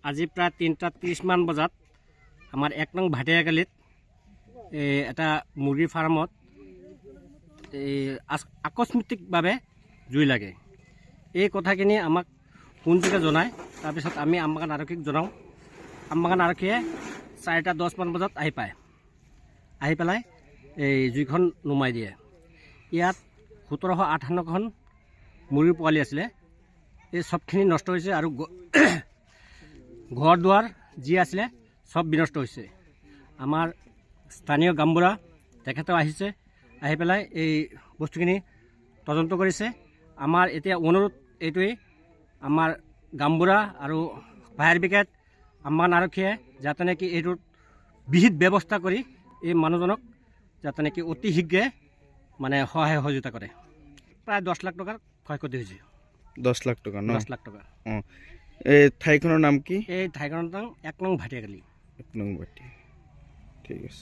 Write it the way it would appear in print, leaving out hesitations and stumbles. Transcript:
আজি প্ৰায় 3:30 মান বজাত আমাৰ 1 নং ভাটিয়াকালিত এটা মুৰ্গীৰ ফাৰ্মত আকস্মিকভাৱে জুই লাগে। এই কথাখিনি আমাক পোনযোগে জনায়। তাৰপিছত আমি আমবাগান আৰক্ষীক জনাওঁ। আমবাগান আৰক্ষীয়ে 4:10 মান বজাত আহি পায়। আহি পেলাই এই জুইখন নুমাই দিয়ে। ইয়াত 1758খন মুৰ্গীৰ পোৱালি আছিলে। এই চবখিনি নষ্ট হৈছে আৰু ঘৰ দুৱাৰ যি আছিলে সব বিনষ্ট হৈছে। আমাৰ স্থানীয় গামবুঢ়া তেখেতেও আহিছে, আহি পেলাই এই বস্তুখিনি তদন্ত কৰিছে। আমাৰ এতিয়া অনুৰোধ এইটোৱেই, আমাৰ গামবুঢ়া আৰু ফায়াৰ ব্ৰিগেড, আমবাগান আৰক্ষীয়ে যাতে নেকি এইটোৰ বিহিত ব্যৱস্থা কৰি এই মানুহজনক যাতে নেকি অতি শীঘ্ৰে মানে সহায় সহযোগিতা কৰে। প্ৰায় 10 লাখ টকাৰ ক্ষয়ক্ষতি হৈছে। 10 লাখ টকা ন? 10 লাখ টকা। এই ঠাইখনৰ নাম কি? এই ঠাইখনৰ নাম 1 নং ভাটিয়াকালি। 1 নং ভাটিয়া। ঠিক আছে।